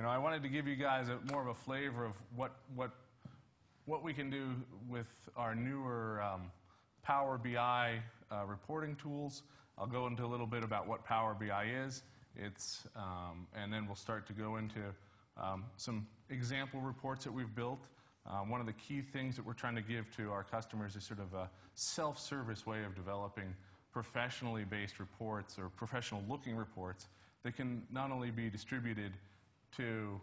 I wanted to give you guys more of a flavor of what we can do with our newer Power BI reporting tools. I'll go into a little bit about what Power BI is. And then we'll start to go into some example reports that we've built. One of the key things that we're trying to give to our customers is sort of a self-service way of developing professionally based reports or professional looking reports that can not only be distributed to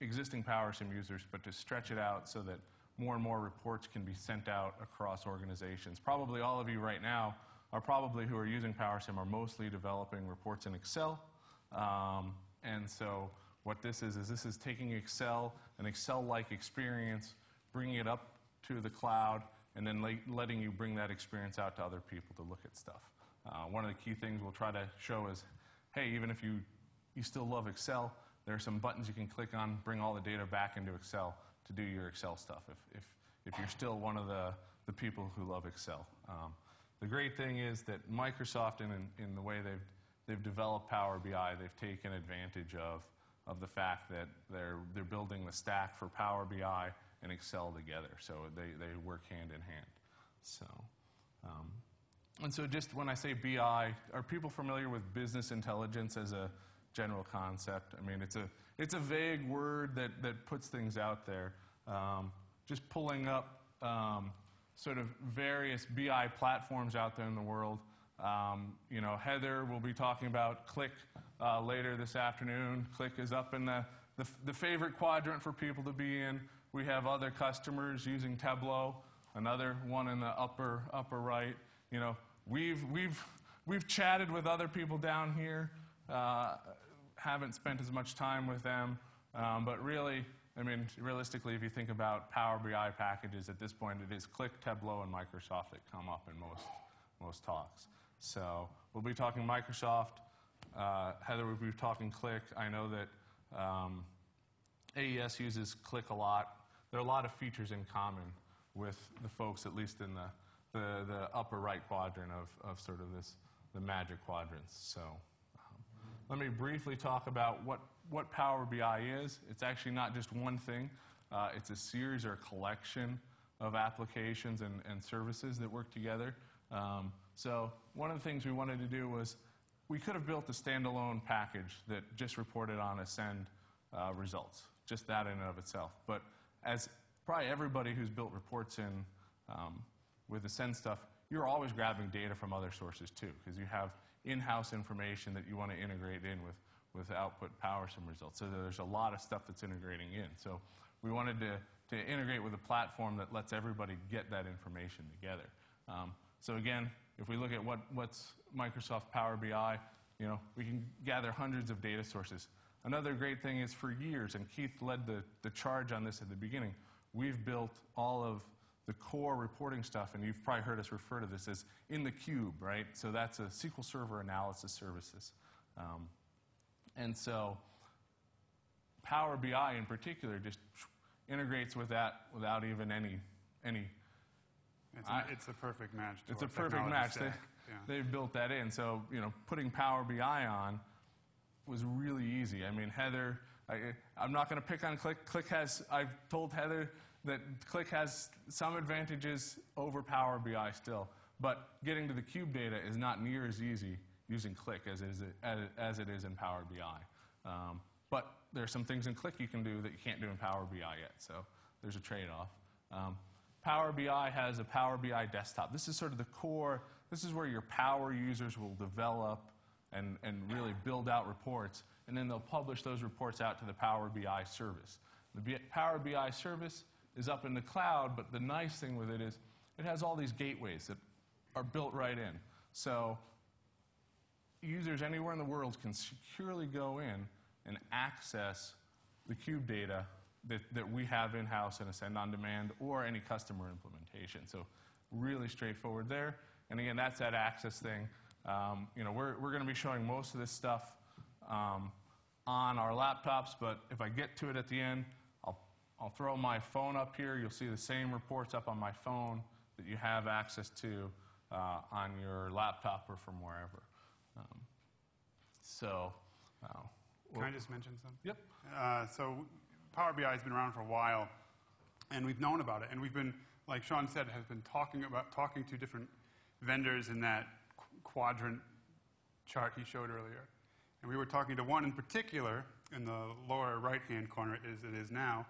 existing PowerSim users, but to stretch it out so that more and more reports can be sent out across organizations. Probably all of you right now who are using PowerSim are mostly developing reports in Excel. And so what this is taking Excel, an Excel-like experience, bringing it up to the cloud, and then letting you bring that experience out to other people to look at stuff. One of the key things we'll try to show is, hey, even if you still love Excel, there are some buttons you can click on, bring all the data back into Excel to do your Excel stuff if you're still one of the people who love Excel. The great thing is that Microsoft, in the way they've developed Power BI, they've taken advantage of the fact that they're building the stack for Power BI and Excel together. So they work hand in hand. And so just when I say BI, are people familiar with business intelligence as a general concept? I mean, it's a vague word that puts things out there. Just pulling up sort of various BI platforms out there in the world. Heather will be talking about Click later this afternoon. Click is up in the favorite quadrant for people to be in. We have other customers using Tableau, another one in the upper right. We've chatted with other people down here. Haven't spent as much time with them, but really, I mean, realistically, if you think about Power BI packages at this point, it is Click, Tableau, and Microsoft that come up in most talks. So we'll be talking Microsoft. Heather will be talking Click. I know that AES uses Click a lot. There are a lot of features in common with the folks, at least in the upper right quadrant of sort of the magic quadrants. So let me briefly talk about what Power BI is. It's actually not just one thing. It's a series or a collection of applications and services that work together. So one of the things we wanted to do was we could have built a standalone package that just reported on Ascend results, just that in and of itself. But as probably everybody who's built reports with Ascend stuff, you're always grabbing data from other sources too, because you have in-house information that you want to integrate in with output PowerSim results. So there's a lot of stuff that's integrating in. So we wanted to integrate with a platform that lets everybody get that information together. So again, if we look at what's Microsoft Power BI, we can gather hundreds of data sources. Another great thing is for years, and Keith led the charge on this at the beginning, we've built all of the core reporting stuff, and you've probably heard us refer to this as in the cube, right? So that's a SQL Server analysis services. And so Power BI in particular just integrates with that without even any it's a perfect match. It's a perfect match. They've built that in. So putting Power BI on was really easy. I mean, Heather, I'm not going to pick on Click. I've told Heather that Click has some advantages over Power BI still, but getting to the cube data is not near as easy using Click as it is in Power BI. But there are some things in Click you can do that you can't do in Power BI yet, so there's a trade-off. Power BI has a Power BI desktop. This is sort of the core. This is where your Power users will develop and really build out reports, and then they'll publish those reports out to the Power BI service. The Power BI service is up in the cloud, but the nice thing with it is it has all these gateways that are built right in. So users anywhere in the world can securely go in and access the cube data that we have in-house in Ascend On Demand or any customer implementation. So really straightforward there. And again, that's that access thing. We're going to be showing most of this stuff on our laptops, but if I get to it at the end, I'll throw my phone up here. You'll see the same reports up on my phone that you have access to on your laptop or from wherever. Can I just mention something? Yep. So Power BI has been around for a while, and we've known about it. And we've been, like Sean said, has been talking to different vendors in that quadrant chart he showed earlier. And we were talking to one in particular in the lower right-hand corner, as it is now,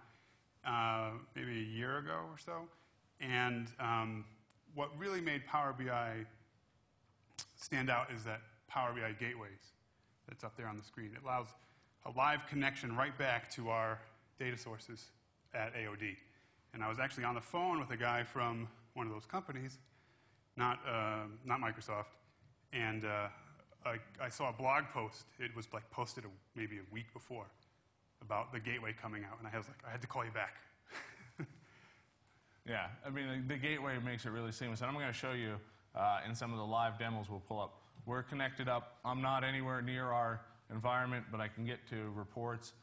maybe a year ago or so. And what really made Power BI stand out is that Power BI Gateways that's up there on the screen. It allows a live connection right back to our data sources at AOD. And I was actually on the phone with a guy from one of those companies, not Microsoft, and I saw a blog post. It was like posted maybe a week before about the gateway coming out, and I was like, I had to call you back. Yeah, I mean, the gateway makes it really seamless. And I'm going to show you in some of the live demos we'll pull up. We're connected up. I'm not anywhere near our environment, but I can get to reports,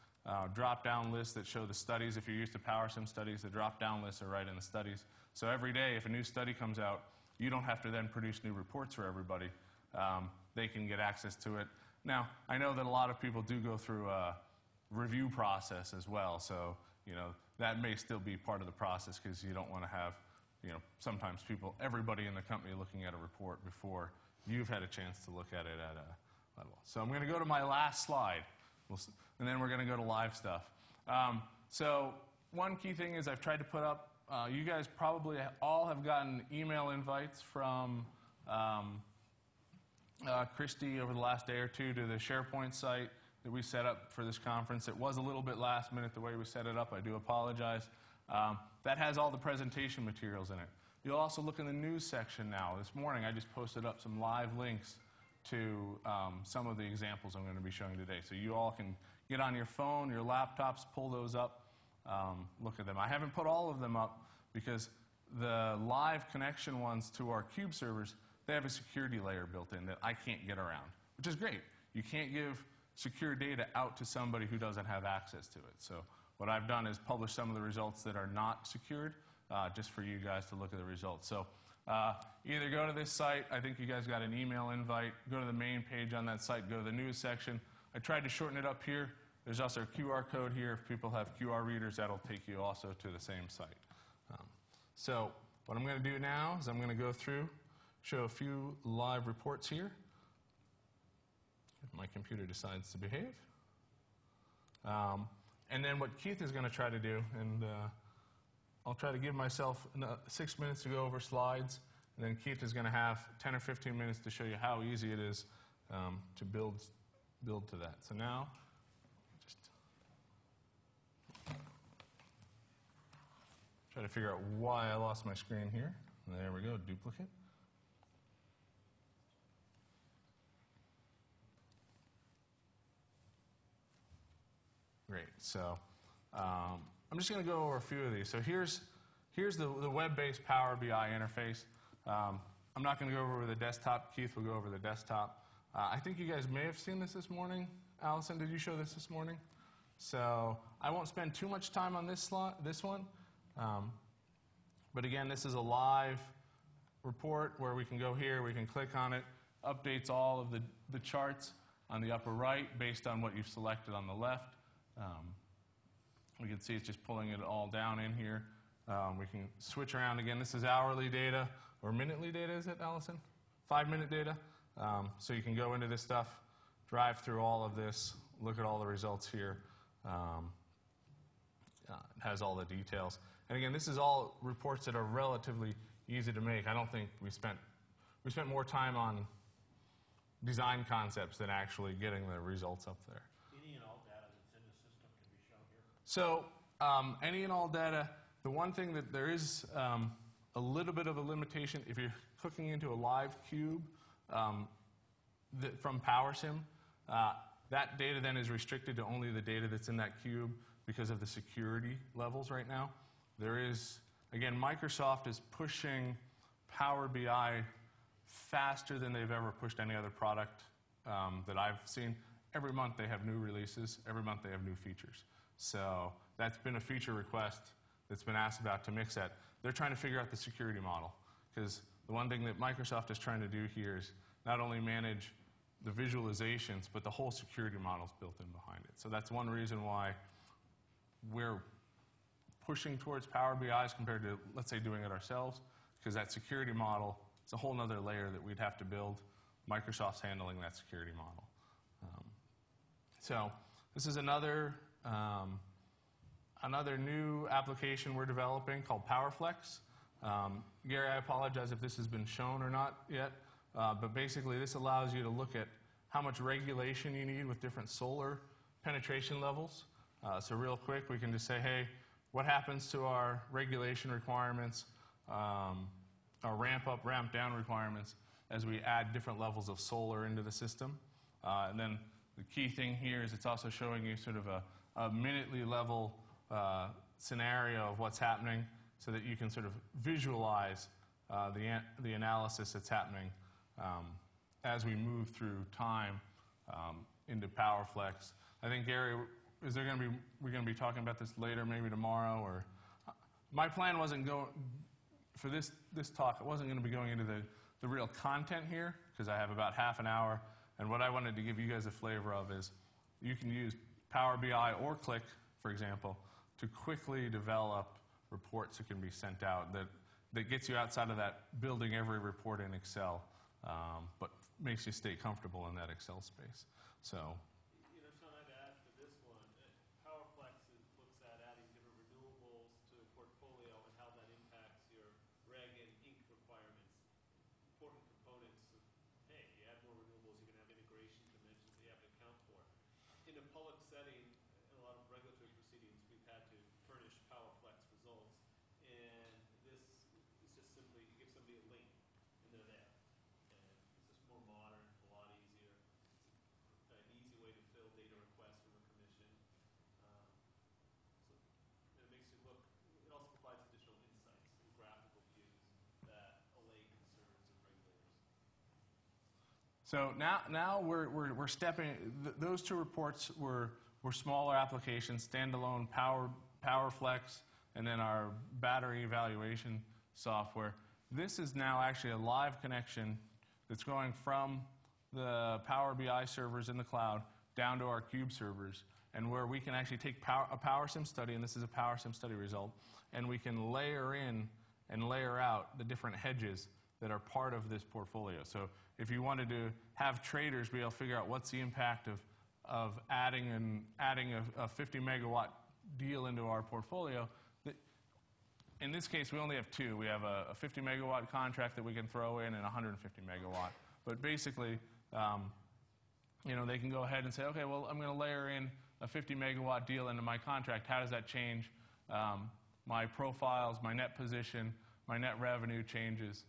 drop-down lists that show the studies. If you're used to PowerSim studies, the drop-down lists are right in the studies. So every day, if a new study comes out, you don't have to then produce new reports for everybody. They can get access to it. Now, I know that a lot of people do go through a review process as well, so that may still be part of the process because you don't want to have sometimes everybody in the company looking at a report before you've had a chance to look at it at a level. So I'm going to go to my last slide, and then we're going to go to live stuff. So one key thing is I've tried to put up, you guys probably all have gotten email invites from Christy over the last day or two to the SharePoint site that we set up for this conference. It was a little bit last minute the way we set it up. I do apologize. That has all the presentation materials in it. You'll also look in the news section now. This morning I just posted up some live links to some of the examples I'm going to be showing today. So you all can get on your phone, your laptops, pull those up, look at them. I haven't put all of them up because the live connection ones to our Cube servers, they have a security layer built in that I can't get around, which is great. You can't give secure data out to somebody who doesn't have access to it. So what I've done is publish some of the results that are not secured just for you guys to look at the results. So either go to this site. I think you guys got an email invite. Go to the main page on that site. Go to the news section. I tried to shorten it up here. There's also a QR code here. If people have QR readers, that'll take you also to the same site. So what I'm going to do now is I'm going to go through, show a few live reports here. If my computer decides to behave. And then what Keith is going to try to do, and I'll try to give myself 6 minutes to go over slides, and then Keith is going to have 10 or 15 minutes to show you how easy it is to build to that. So now, just try to figure out why I lost my screen here. There we go, duplicate. Great. So I'm just going to go over a few of these. So here's the web-based Power BI interface. I'm not going to go over the desktop. Keith will go over the desktop. I think you guys may have seen this morning. Allison, did you show this morning? So I won't spend too much time on this one. But again, this is a live report where we can go here, we can click on it, updates all of the charts on the upper right based on what you've selected on the left. We can see it's just pulling it all down in here. We can switch around again. This is hourly data, or minutely data, is it, Allison? 5-minute data. So you can go into this stuff, drive through all of this, look at all the results here. It has all the details. And again, this is all reports that are relatively easy to make. I don't think we spent more time on design concepts than actually getting the results up there. Any and all data that's in the system can be shown here? So any and all data, the one thing that there is a little bit of a limitation, if you're hooking into a live cube from PowerSim, that data then is restricted to only the data that's in that cube because of the security levels right now. There is, again, Microsoft is pushing Power BI faster than they've ever pushed any other product that I've seen. Every month they have new releases. Every month they have new features. So that's been a feature request that's been asked about to mix that. They're trying to figure out the security model because the one thing that Microsoft is trying to do here is not only manage the visualizations, but the whole security model is built in behind it. So that's one reason why we're pushing towards Power BI as compared to, let's say, doing it ourselves, because that security model is a whole other layer that we'd have to build. Microsoft's handling that security model. So this is another new application we're developing called PowerFlex. Gary, I apologize if this has been shown or not yet, but basically this allows you to look at how much regulation you need with different solar penetration levels. So real quick, we can just say, hey, what happens to our regulation requirements, our ramp up, ramp down requirements as we add different levels of solar into the system. And then the key thing here is it's also showing you sort of a minutely level scenario of what's happening so that you can sort of visualize the analysis that's happening as we move through time into PowerFlex. I think, Gary, we're going to be talking about this later, maybe tomorrow, or my plan wasn't for this talk, it wasn't going to be going into the real content here, because I have about half an hour, and what I wanted to give you guys a flavor of is you can use Power BI or Click, for example, to quickly develop reports that can be sent out that gets you outside of that building every report in Excel, but makes you stay comfortable in that Excel space. So. You know, Sean, I'd add to this one, PowerFlex looks at adding different renewables to a portfolio and how that impacts your reg and ink requirements. Important components of, hey, you add more renewables, you're going to have integration dimensions that you have to account for. In a public setting, in a lot of regulatory proceedings, we've had to furnish PowerFlex results, and this is just simply, you give somebody a link, and they're there. And it's just more modern, a lot easier. It's an easy way to fill data requests from a commission. So it makes you look, it also provides additional insights and graphical views that allay concerns of regulators. So now we're stepping. Those two reports were smaller applications, standalone PowerFlex, and then our battery evaluation software. This is now actually a live connection that's going from the Power BI servers in the cloud down to our Cube servers, and where we can actually take a PowerSim study, and this is a PowerSim study result, and we can layer in and layer out the different hedges that are part of this portfolio. So if you wanted to have traders be able to figure out what's the impact of adding a 50 megawatt deal into our portfolio, in this case we only have two. We have a 50 megawatt contract that we can throw in and 150 megawatt. But basically, they can go ahead and say, okay, well, I'm going to layer in a 50 megawatt deal into my contract. How does that change my profiles, my net position, my net revenue changes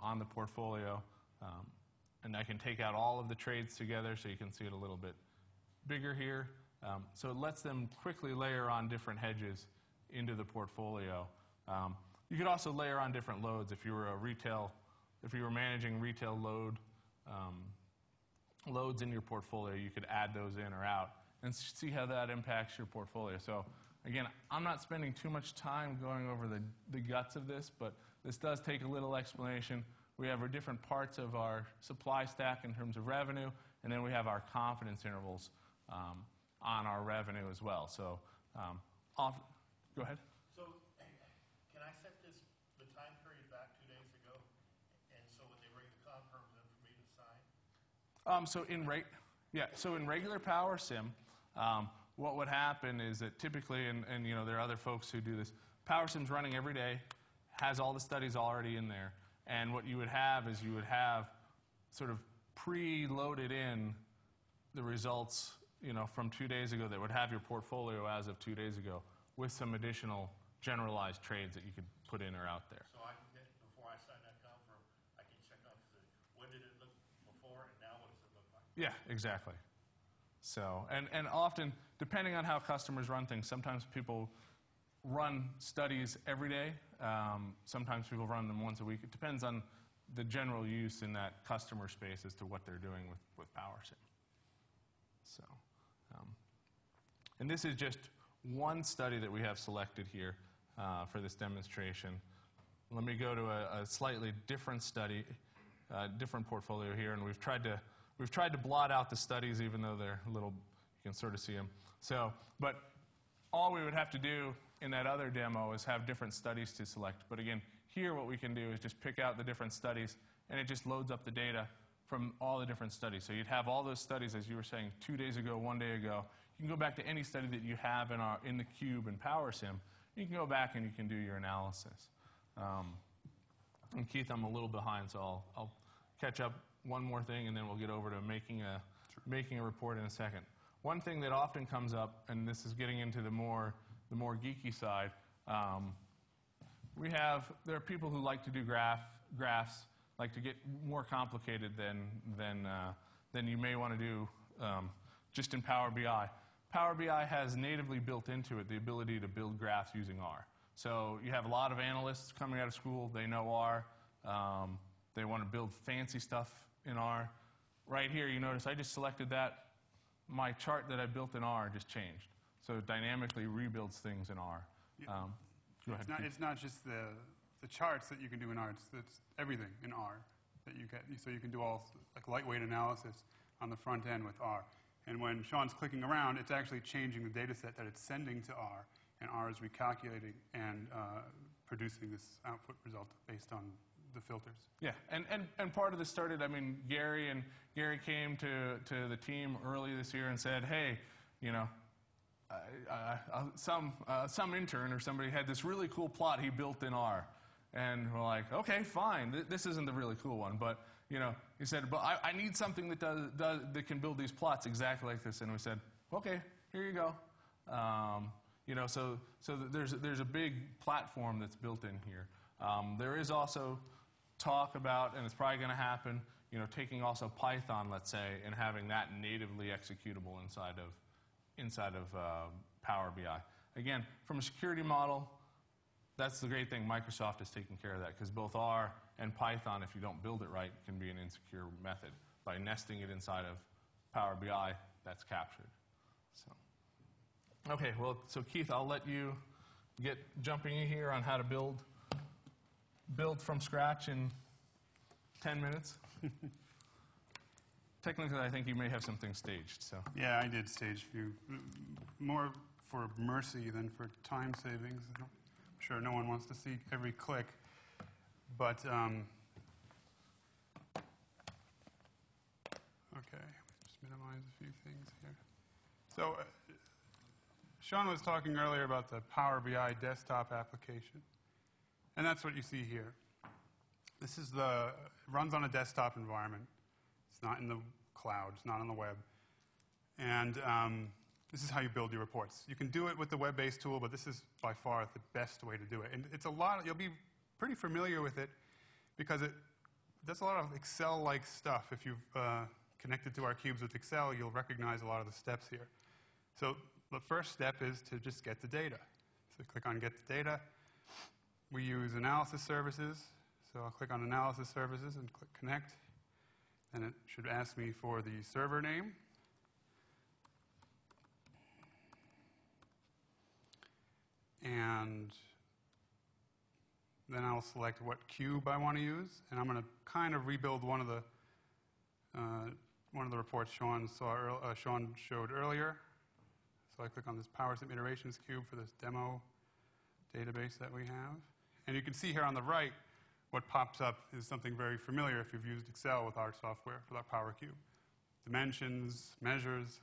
on the portfolio? And I can take out all of the trades together so you can see it a little bit bigger here. So it lets them quickly layer on different hedges into the portfolio. You could also layer on different loads if you were managing retail loads in your portfolio. You could add those in or out and see how that impacts your portfolio. So again, I'm not spending too much time going over the guts of this, but this does take a little explanation. We have our different parts of our supply stack in terms of revenue, and then we have our confidence intervals on our revenue as well. So go ahead. So can I set the time period back 2 days ago, and so when they bring the confirms in for me to sign? So in regular PowerSim, what would happen is that typically, and there are other folks who do this, PowerSim's running every day, has all the studies already in there. And what you would have is you would have sort of pre-loaded in the results, from 2 days ago that would have your portfolio as of 2 days ago with some additional generalized trades that you could put in or out there. So I can get, before I sign that confirm, I can check off when did it look before and now what does it look like? Yeah, exactly. So, and often, depending on how customers run things, sometimes people run studies every day. Sometimes people run them once a week. It depends on the general use in that customer space as to what they're doing with PowerSim. So, and this is just one study that we have selected here for this demonstration. Let me go to a slightly different study, different portfolio here, and we've tried to we've tried to blot out the studies, even though they're a little, you can sort of see them. So, but all we would have to do in that other demo is have different studies to select. But again, here what we can do is just pick out the different studies, and it just loads up the data from all the different studies. So you'd have all those studies, as you were saying, 2 days ago, 1 day ago. You can go back to any study that you have in the cube in PowerSim. You can go back and you can do your analysis. And Keith, I'm a little behind, so I'll catch up one more thing, and then we'll get over to making a report in a second. One thing that often comes up, and this is getting into the more geeky side, there are people who like to do graphs, like to get more complicated than you may want to do just in Power BI. Power BI has natively built into it the ability to build graphs using R. So you have a lot of analysts coming out of school. They know R. They want to build fancy stuff in R. Right here, you notice I just selected that. My chart that I built in R just changed. So it dynamically rebuilds things in R. Go ahead. It's not just the charts that you can do in R. It's everything in R that you get. So you can do all like lightweight analysis on the front end with R. And when Sean's clicking around, it's actually changing the data set that it's sending to R. And R is recalculating and producing this output result based on the filters. Yeah, and part of this started, I mean, Gary came to the team early this year and said, hey, you know, some intern or somebody had this really cool plot he built in R. And we're like, okay, fine, this isn't the really cool one, but you know, he said, but I need something that can build these plots exactly like this. And we said, okay, here you go. You know, so there's a big platform that's built in here. There is also talk about, and it's probably going to happen, you know, taking also Python, let's say, and having that natively executable inside of Power BI. Again, from a security model, that's the great thing. Microsoft is taking care of that because both R and Python, if you don't build it right, can be an insecure method. By nesting it inside of Power BI, that's captured. So, okay, well, so Keith, I'll let you get jumping in here on how to build from scratch in 10 minutes. Technically, I think you may have some things staged. So yeah, I did stage view, more for mercy than for time savings. I'm sure no one wants to see every click, but okay, just minimize a few things here. So Sean was talking earlier about the Power BI desktop application, and that's what you see here. This is it runs on a desktop environment. It's not in the cloud. It's not on the web. And this is how you build your reports. You can do it with the web-based tool, but this is by far the best way to do it. And it's you'll be pretty familiar with it because it does a lot of Excel-like stuff. If you've connected to our cubes with Excel, you'll recognize a lot of the steps here. So the first step is to just get the data. So click on Get the Data. We use analysis services. So I'll click on Analysis Services and click Connect. And it should ask me for the server name. And then I'll select what cube I want to use. And I'm going to kind of rebuild one of the reports Sean showed earlier. So I click on this PowerSim iterations cube for this demo database that we have. And you can see here on the right, what pops up is something very familiar if you've used Excel with our software for that Power Cube. Dimensions, measures.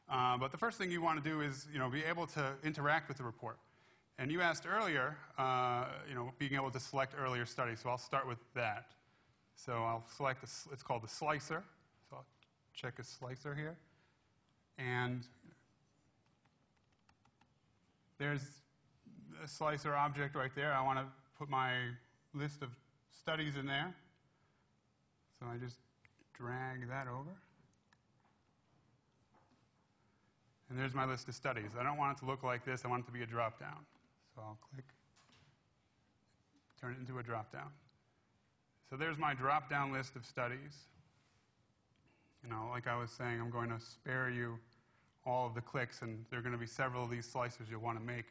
But the first thing you want to do is, be able to interact with the report. And you asked earlier, being able to select earlier studies. So I'll start with that. So I'll select it's called the slicer. So I'll check a slicer here. And there's a slicer object right there. I want to put my list of studies in there. So I just drag that over. And there's my list of studies. I don't want it to look like this. I want it to be a drop-down. So I'll click, turn it into a drop-down. So there's my drop-down list of studies. Like I was saying, I'm going to spare you all of the clicks, and there are going to be several of these slicers you'll want to make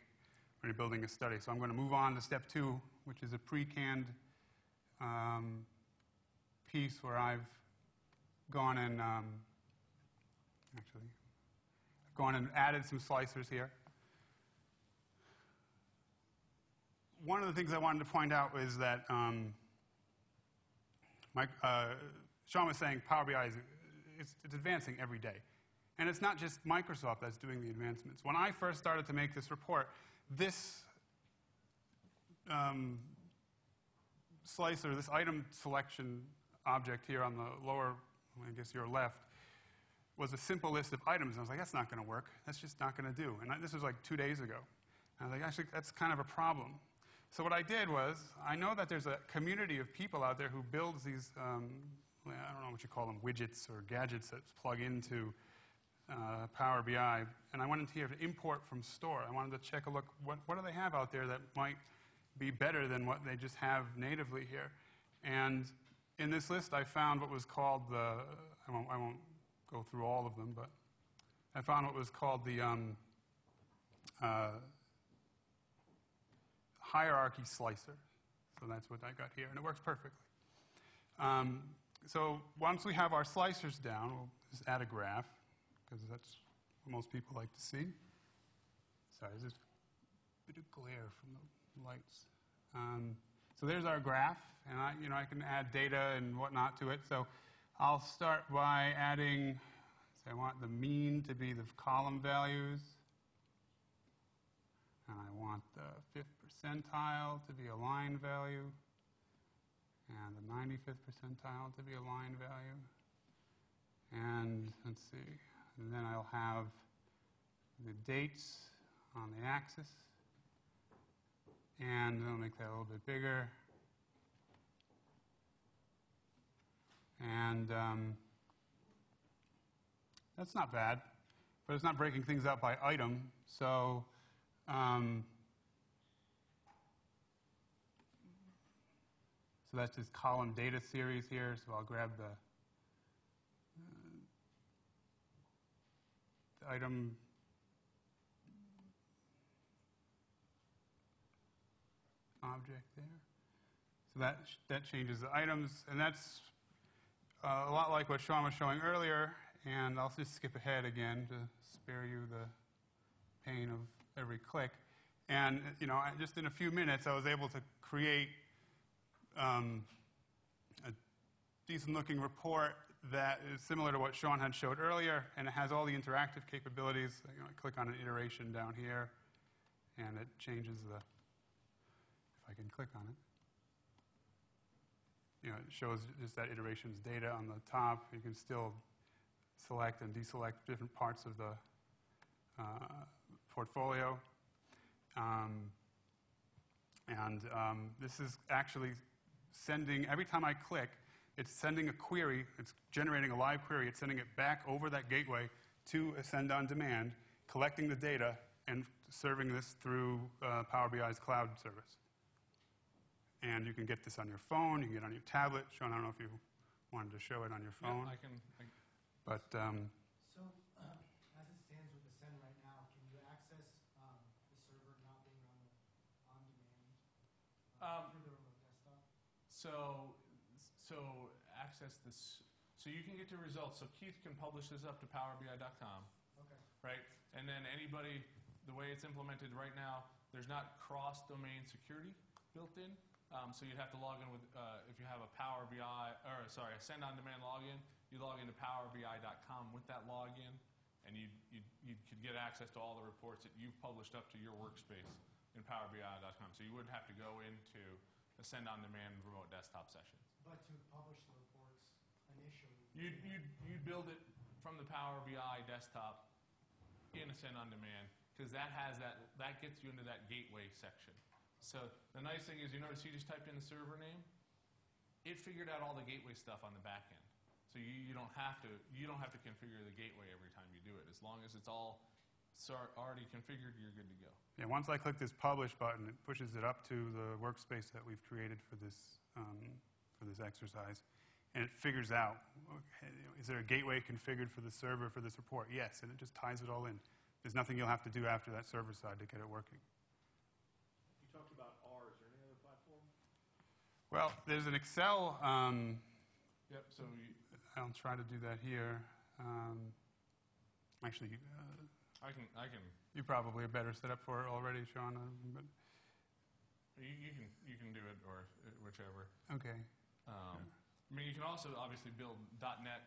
when you're building a study. So I'm going to move on to step 2, which is a pre-canned piece where I've gone and added some slicers here. One of the things I wanted to point out is that Sean was saying Power BI it's advancing every day. And it's not just Microsoft that's doing the advancements. When I first started to make this report, this slicer, this item selection object here on the lower, I guess your left, was a simple list of items. And I was like, that's not going to work. That's just not going to do. And this was like 2 days ago. And I was like, actually, that's kind of a problem. So what I did was, I know that there's a community of people out there who builds these, I don't know what you call them, widgets or gadgets that plug into Power BI. And I went into here to import from store. I wanted to check a look, what do they have out there that might be better than what they just have natively here. And in this list, I found what was called the, I won't go through all of them, but I found what was called the hierarchy slicer. So that's what I got here, and it works perfectly. So once we have our slicers down, we'll just add a graph, because that's what most people like to see. Sorry, there's a bit of glare from the lights. So there's our graph, and I can add data and whatnot to it. So I'll start by adding, so I want the mean to be the column values, and I want the 5th percentile to be a line value, and the 95th percentile to be a line value. And let's see, and then I'll have the dates on the axis, and I'll make that a little bit bigger. And that's not bad, but it's not breaking things up by item. So so that's just column data series here. So I'll grab the item object there. So that changes the items, and that's a lot like what Sean was showing earlier. And I'll just skip ahead again to spare you the pain of every click. And just in a few minutes, I was able to create a decent-looking report that is similar to what Sean had showed earlier, and it has all the interactive capabilities. I click on an iteration down here, and it changes the, if I can click on it, it shows just that iteration's data on the top. You can still select and deselect different parts of the portfolio. This is actually sending, every time I click, it's sending a query, it's generating a live query, it's sending it back over that gateway to Send on Demand, collecting the data, and serving this through Power BI's cloud service. And you can get this on your phone, you can get it on your tablet. Sean, I don't know if you wanted to show it on your phone. Yeah, I can. But, so, as it stands with the Send right now, can you access the server not being on demand through the remote desktop? So access this. So you can get your results. So Keith can publish this up to PowerBI.com. Okay. Right? And then anybody, the way it's implemented right now, there's not cross-domain security built in. So you'd have to log in with, if you have a a Send on Demand login, you log into PowerBI.com with that login, and you could get access to all the reports that you've published up to your workspace in PowerBI.com. So you wouldn't have to go into a Send on Demand remote desktop session. But to publish the reports initially, You'd build it from the Power BI desktop in a Send on Demand, because that gets you into that gateway section. So the nice thing is, you notice you just typed in the server name. It figured out all the gateway stuff on the back end. So you don't have to configure the gateway every time you do it. As long as it's all already configured, you're good to go. yeah, once I click this Publish button, it pushes it up to the workspace that we've created for this exercise. And it figures out, okay, is there a gateway configured for the server for this report? Yes, and it just ties it all in. There's nothing you'll have to do after that server side to get it working. You talked about R. Is there any other platform? Well, there's an Excel. Yep. So I'll try to do that here. Actually, I can. you probably are better set up for it already, Sean. But You can do it or whichever. okay. I mean, you can also obviously build .NET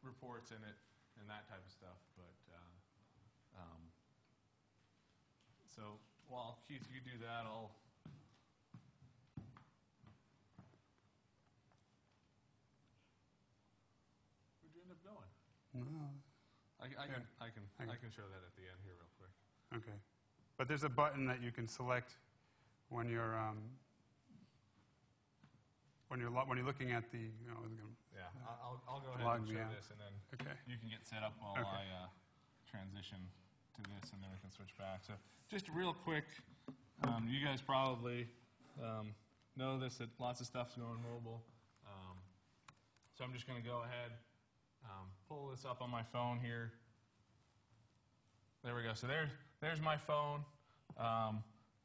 reports in it and that type of stuff. But so while Keith, you do that, I'll. Where'd you end up going? No. I can show that at the end here real quick. Okay. But there's a button that you can select when you're looking at the. Yeah, I'll go ahead Log and me show out. this, and then Okay. you can get set up while Okay. I transition to this, and then we can switch back. So just real quick, you guys probably know this, that lots of stuff's going mobile. So I'm just going to go ahead, pull this up on my phone here. There we go. So there's my phone.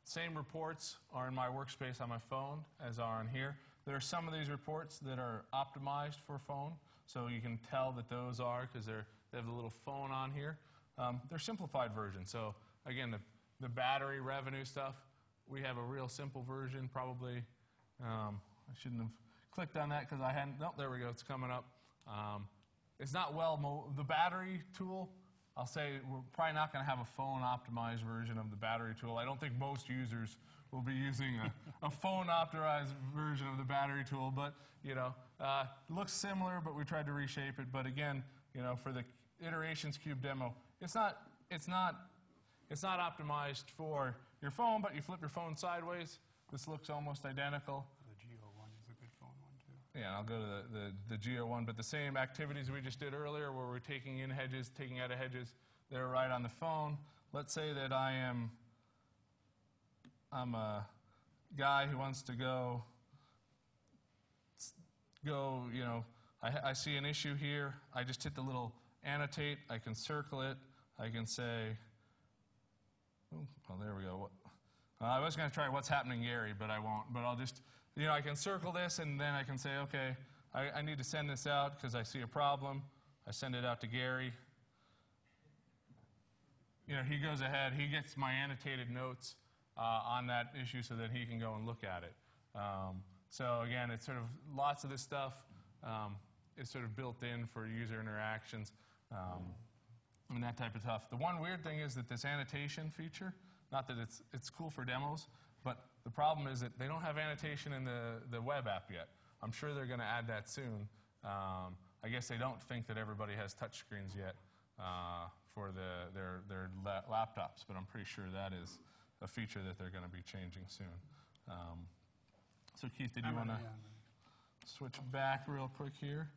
Same reports are in my workspace on my phone as are on here. There are some of these reports that are optimized for phone, so you can tell that those are because they have the little phone on here. They're simplified versions. So again, the battery revenue stuff, we have a real simple version. Probably I shouldn't have clicked on that because I hadn't. Nope, there we go. It's coming up. It's not the battery tool. I'll say we're probably not going to have a phone optimized version of the battery tool. I don't think most users will be using a phone optimized version of the battery tool, but it looks similar, but we tried to reshape it. But again, for the iterations cube demo, it's not optimized for your phone, but you flip your phone sideways. This looks almost identical. The Geo one is a good phone one too. Yeah, I'll go to the Geo one, but the same activities we just did earlier where we're taking in hedges, taking out of hedges, they're right on the phone. Let's say that I'm a guy who wants to go, I see an issue here. I just hit the little annotate. I can circle it. I can say, oh, there we go. I was going to try what's happening, Gary, but I won't. But I'll just, I can circle this, and then I can say, okay, I need to send this out because I see a problem. I send it out to Gary. He goes ahead. He gets my annotated notes on that issue so that he can go and look at it. So again, it's sort of lots of this stuff is sort of built in for user interactions and that type of stuff. The one weird thing is that this annotation feature, not that it's cool for demos, but the problem is that they don't have annotation in the web app yet. I'm sure they're going to add that soon. I guess they don't think that everybody has touchscreens yet for their laptops, but I'm pretty sure that is a feature that they're going to be changing soon. So Keith, did you want to switch back real quick here?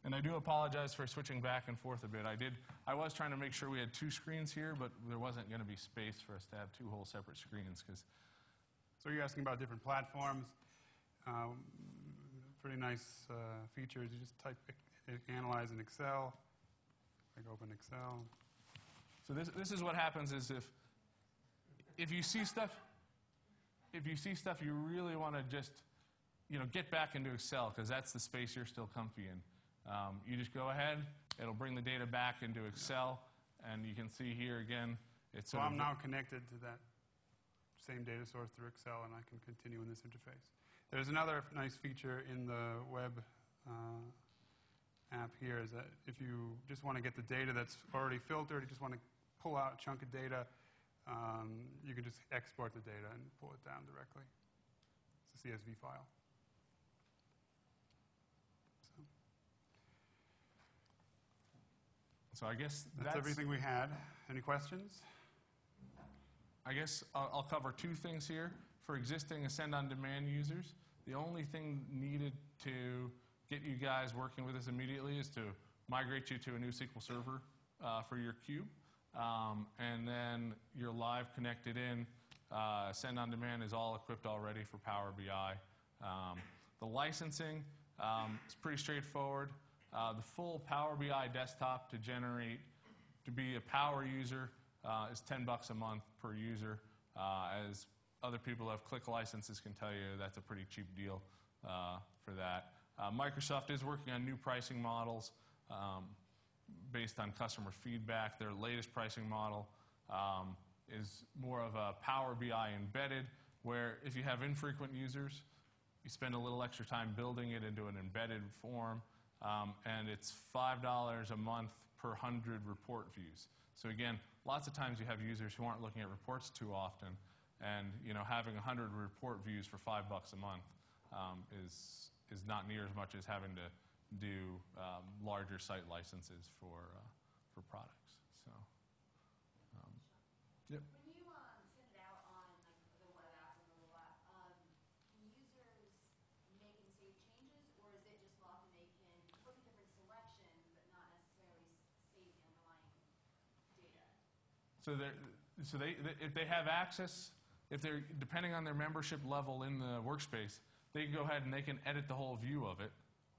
And I do apologize for switching back and forth a bit. I was trying to make sure we had two screens here, but there wasn't going to be space for us to have two whole separate screens. So you're asking about different platforms. Pretty nice features. You just type analyze in Excel. Like open Excel. So this is what happens is if you see stuff you really want to just get back into Excel because that's the space you're still comfy in. You just go ahead. It'll bring the data back into Excel, and you can see here again. So I'm now connected to that same data source through Excel, and I can continue in this interface. There's another nice feature in the web app here is that if you just want to get the data that's already filtered, you just want to pull out a chunk of data, you can just export the data and pull it down directly. It's a CSV file. So I guess that's everything we had. Any questions? I guess I'll cover two things here. For existing Ascend On Demand users, the only thing needed to get you guys working with us immediately is to migrate you to a new SQL Server for your cube. And then you're live connected in. Ascend On Demand is all equipped already for Power BI. The licensing is pretty straightforward. The full Power BI desktop to be a Power user is $10 a month per user. As other people who have click licenses can tell you that's a pretty cheap deal for that. Microsoft is working on new pricing models based on customer feedback. Their latest pricing model is more of a Power BI embedded, where if you have infrequent users, you spend a little extra time building it into an embedded form, and it's $5 a month per 100 report views. So again, lots of times you have users who aren't looking at reports too often, and having 100 report views for $5 a month is not near as much as having to do larger site licenses for products. So, yep. When you send it out on the web app or mobile app, can users make and save changes, or is it just locked and they can look at different selections but not necessarily save the underlying data? So if they have access, if they're depending on their membership level in the workspace, they can go ahead and they can edit the whole view of it.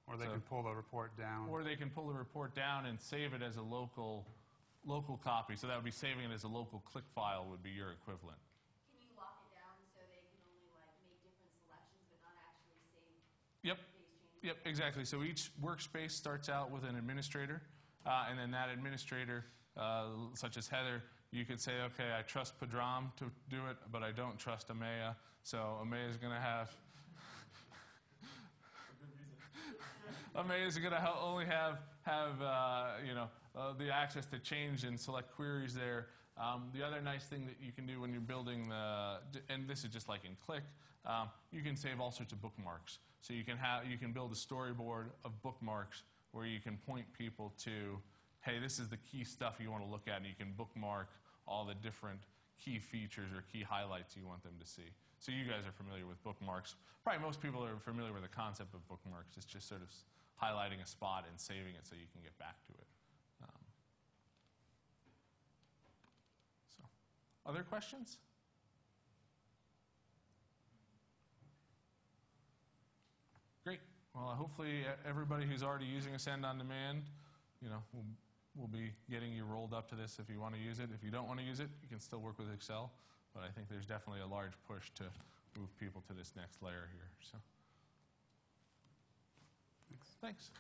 Or they can pull the report down. Or they can pull the report down and save it as a local copy. So that would be saving it as a local click file would be your equivalent. Can you lock it down so they can only make different selections but not actually save Yep. base changes? Yep, exactly. So each workspace starts out with an administrator, and then that administrator, such as Heather, you could say, okay, I trust Padram to do it, but I don't trust Amaya. So Amaya is going to have Amaya's going to only have the access to change and select queries there. The other nice thing that you can do when you're building and this is just like in Click, you can save all sorts of bookmarks. So you can build a storyboard of bookmarks where you can point people to, hey, this is the key stuff you want to look at, and you can bookmark all the different key features or key highlights you want them to see. So you guys are familiar with bookmarks. Probably most people are familiar with the concept of bookmarks. It's just sort of highlighting a spot and saving it so you can get back to it. So, other questions? Great. Well, hopefully everybody who's already using Ascend on Demand, will be getting you rolled up to this if you want to use it. If you don't want to use it, you can still work with Excel. But I think there's definitely a large push to move people to this next layer here. So, thanks.